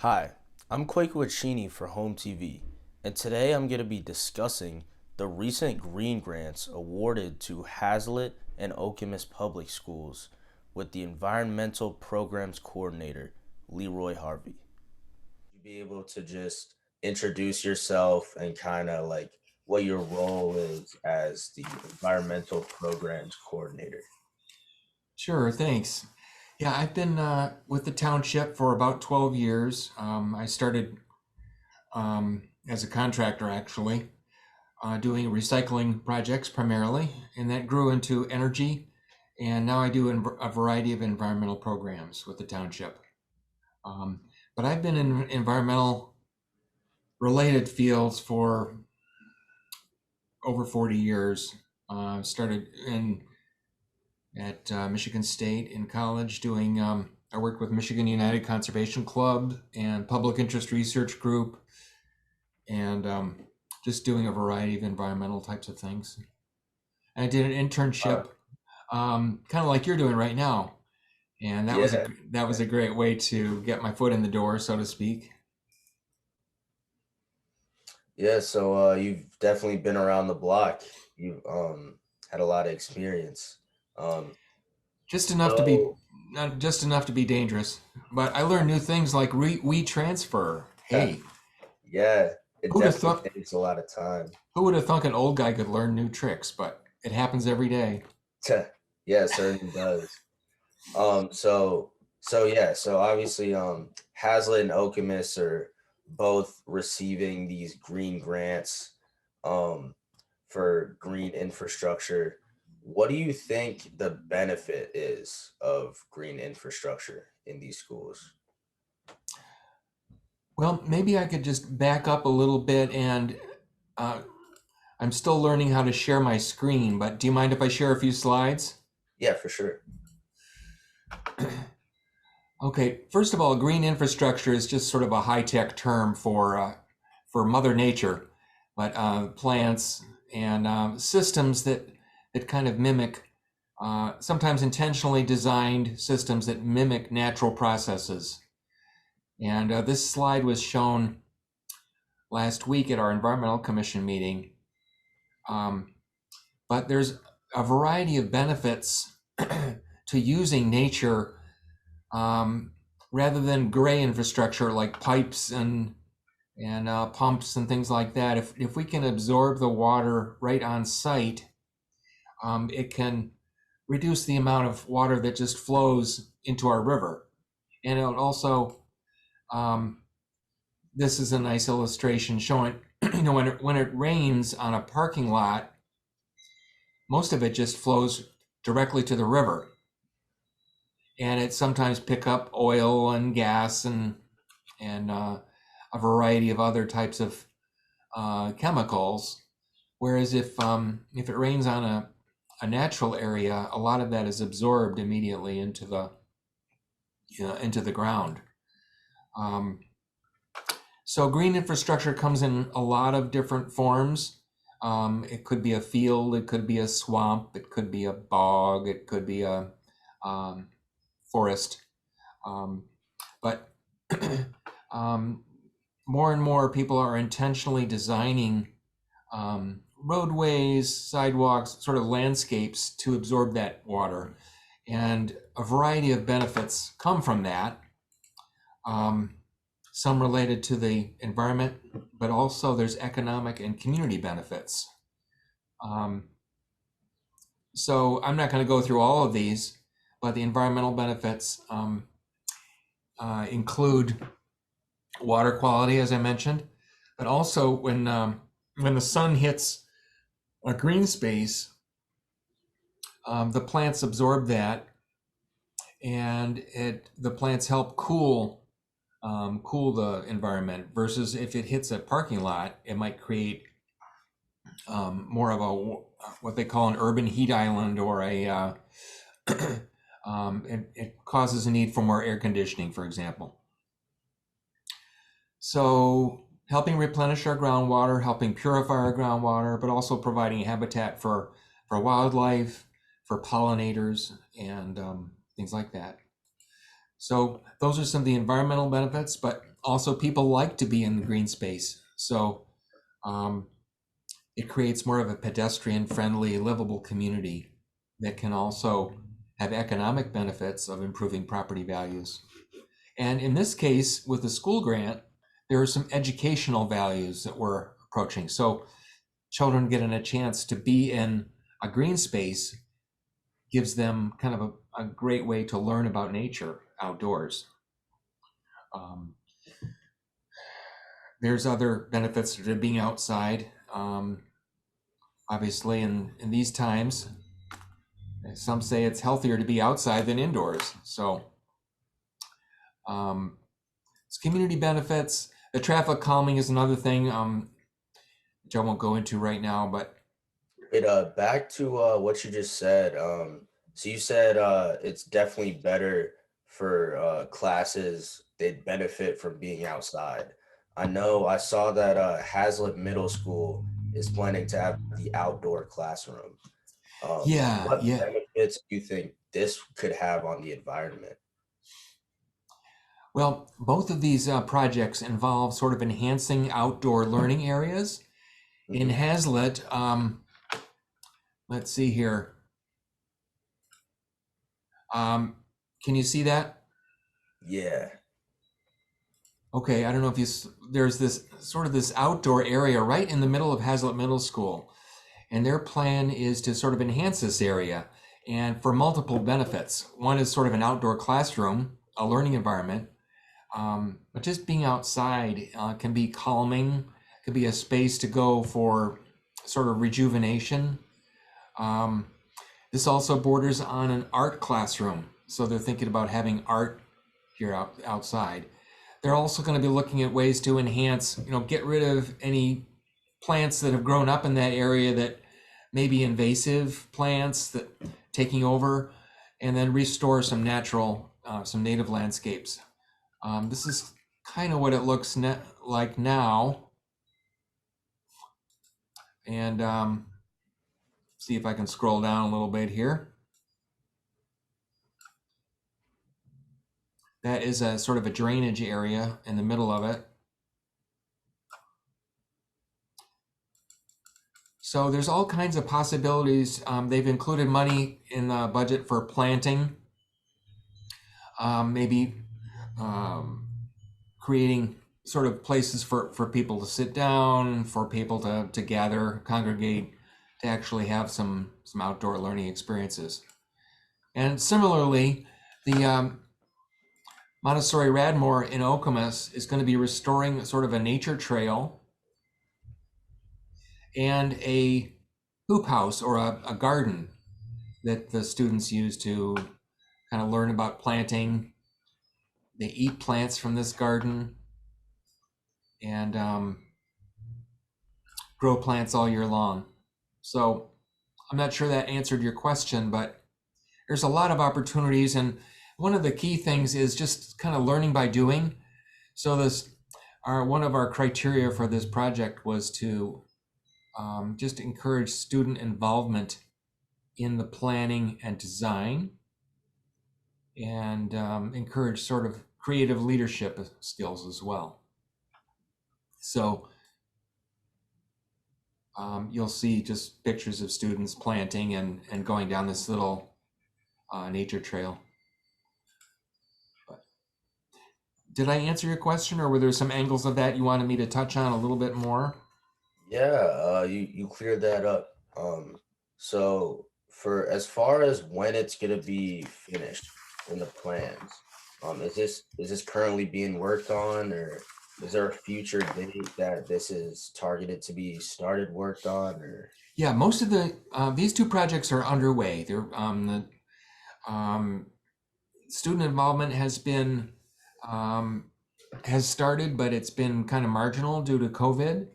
Hi, I'm Quake Wachini for HOMTV, and today I'm going to be discussing the recent green grants awarded to Haslett and Okemos Public Schools with the Environmental Programs Coordinator, Leroy Harvey. You be able to just introduce yourself and kind of like what your role is as the Environmental Programs Coordinator. Sure, thanks. Yeah, I've been with the township for about 12 years. I started as a contractor, actually, doing recycling projects primarily, and that grew into energy. And now I do a variety of environmental programs with the township. Um, but I've been in environmental related fields for over 40 years. Started in at Michigan State in college doing, I worked with Michigan United Conservation Club and Public Interest Research Group and just doing a variety of environmental types of things. And I did an Uh, internship, kind of like you're doing right now. And yeah, that was a great way to get my foot in the door, so to speak. yeah. So you've definitely been around the block. You've had a lot of experience. Um, Just enough to be so not just enough to be dangerous. But I learned new things like we transfer. Hey, yeah, it who'd have definitely thought takes a lot of time. who would have thunk an old guy could learn new tricks, but it happens every day. Yeah, it certainly does. So obviously Haslett and Okemos are both receiving these green grants um for green infrastructure. What do you think the benefit is of green infrastructure in these schools? Well, maybe I could just back up a little bit and uh, I'm still learning how to share my screen, but do you mind if I share a few slides? Yeah, for sure. Okay, first of all, green infrastructure is just sort of a high-tech term for Mother Nature, but plants and systems that kind of mimic, sometimes intentionally designed systems that mimic natural processes. And this slide was shown last week at our Environmental Commission meeting. Um, but there's a variety of benefits to using nature um, rather than gray infrastructure like pipes and pumps and things like that. If we can absorb the water right on site, it can reduce the amount of water that just flows into our river. And it also, um, this is a nice illustration showing, when it rains on a parking lot, most of it just flows directly to the river. And it sometimes pick up oil and gas and a variety of other types of chemicals. Whereas if it rains on a natural area, a lot of that is absorbed immediately into the ground. Um, so green infrastructure comes in a lot of different forms. It could be a field, it could be a swamp, it could be a bog, it could be a um, forest. Um, but um, more and more people are intentionally designing roadways, sidewalks, sort of landscapes to absorb that water. And a variety of benefits come from that. Um, some related to the environment, but also there's economic and community benefits. Um, so I'm not going to go through all of these, but the environmental benefits include water quality, as I mentioned, but also when the sun hits a green space, the plants absorb that, and the plants help cool the environment. Versus if it hits a parking lot, it might create more of a what they call an urban heat island, or it causes a need for more air conditioning, for example. So helping replenish our groundwater, helping purify our groundwater, but also providing habitat for wildlife, for pollinators, and things like that. So those are some of the environmental benefits, but also people like to be in the green space. So um, it creates more of a pedestrian friendly, livable community that can also have economic benefits of improving property values. And in this case, with the school grant, there are some educational values that we're approaching. So children getting a chance to be in a green space gives them kind of a great way to learn about nature outdoors. Um, there's other benefits to being outside. Obviously, in these times, some say it's healthier to be outside than indoors. So um, it's community benefits. The traffic calming is another thing, which I won't go into right now, but It back to what you just said. So you said it's definitely better for classes that benefit from being outside. I know I saw that Haslett Middle School is planning to have the outdoor classroom. yeah, What yeah. benefits do you think this could have on the environment? Well, both of these projects involve sort of enhancing outdoor learning areas. In Hmm. Haslett, let's see here. Um, can you see that? Yeah. Okay, I don't know if there's this sort of this outdoor area right in the middle of Haslett Middle School, and their plan is to sort of enhance this area and for multiple benefits. One is sort of an outdoor classroom, a learning environment, but just being outside can be calming, could be a space to go for sort of rejuvenation. Um, this also borders on an art classroom, so they're thinking about having art here outside. They're also going to be looking at ways to enhance, get rid of any plants that have grown up in that area that may be invasive plants that taking over, and then restore some natural, some native landscapes. This is kind of what it looks like now. And see if I can scroll down a little bit here. That is a sort of a drainage area in the middle of it. So there's all kinds of possibilities. They've included money in the budget for planting, maybe um, creating sort of places for people to sit down, for people to gather, congregate, to actually have some outdoor learning experiences. And similarly, the Montessori Radmore in Okemos is going to be restoring sort of a nature trail and a hoop house or a garden that the students use to kind of learn about planting. They eat plants from this garden and grow plants all year long. So I'm not sure that answered your question, but there's a lot of opportunities. And one of the key things is just kind of learning by doing. So one of our criteria for this project was to just encourage student involvement in the planning and design and encourage sort of creative leadership skills as well. So you'll see just pictures of students planting and going down this little nature trail. But did I answer your question, or were there some angles of that you wanted me to touch on a little bit more? Yeah, you cleared that up. So for as far as when it's gonna be finished in the plans, is this currently being worked on, or is there a future date that this is targeted to be started worked on, or? Yeah, most of these two projects are underway. The student involvement um, has started, but it's been kind of marginal due to COVID.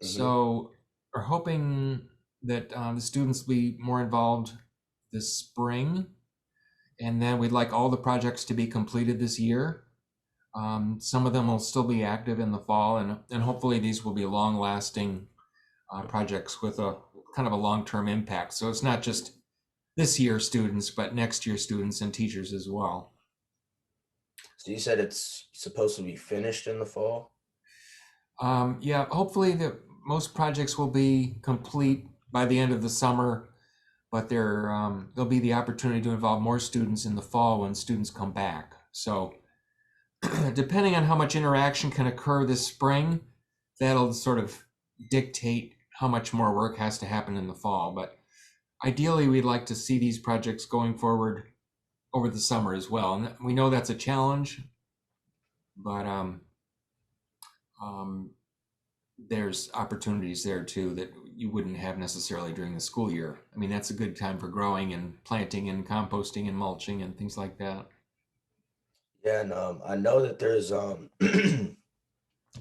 Hmm. So we're hoping that the students will be more involved this spring, and then we'd like all the projects to be completed this year. Some of them will still be active in the fall, and hopefully these will be long-lasting projects with a kind of a long-term impact. So it's not just this year students, but next year students and teachers as well. So you said it's supposed to be finished in the fall? Yeah, hopefully most projects will be complete by the end of the summer, but there'll be the opportunity to involve more students in the fall when students come back. So depending on how much interaction can occur this spring, that'll sort of dictate how much more work has to happen in the fall. But ideally, we'd like to see these projects going forward over the summer as well. And we know that's a challenge, but um, there's opportunities there too that you wouldn't have necessarily during the school year. I mean, that's a good time for growing and planting and composting and mulching and things like that. Yeah, and I know that there's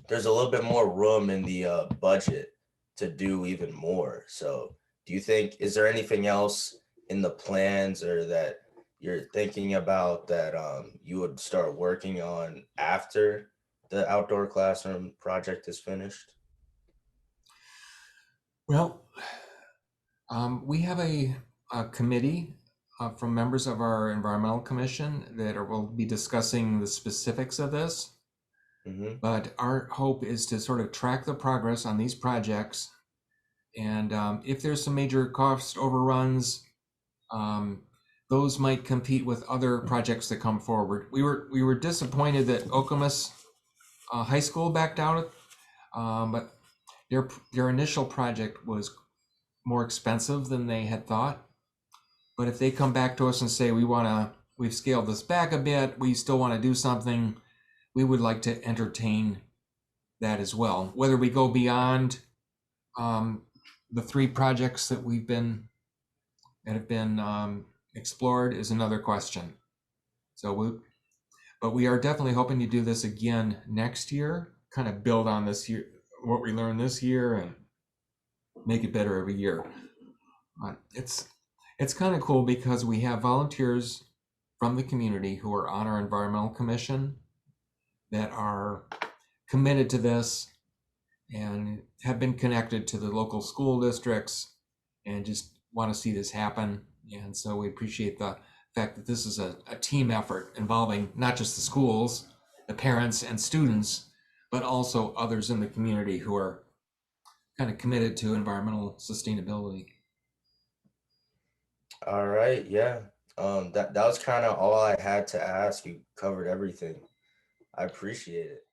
there's a little bit more room in the budget to do even more. So, do you think is there anything else in the plans or that you're thinking about that you would start working on after the outdoor classroom project is finished? Well, we have a committee from members of our environmental commission will be discussing the specifics of this. Mm-hmm. But our hope is to sort of track the progress on these projects. And if there's some major cost overruns, um, those might compete with other projects that come forward. We were disappointed that Okemos High School backed out, but their initial project was more expensive than they had thought. But if they come back to us and say we've scaled this back a bit, we still want to do something, we would like to entertain that as well. Whether we go beyond um, the three projects that have been explored is another question. But we are definitely hoping to do this again next year, kind of build on this year, what we learned this year, and make it better every year. It's kind of cool because we have volunteers from the community who are on our environmental commission that are committed to this and have been connected to the local school districts and just want to see this happen. And so we appreciate the fact that this is a team effort involving not just the schools, the parents and students, but also others in the community who are kind of committed to environmental sustainability. All right, yeah. That was kind of all I had to ask. You covered everything. I appreciate it.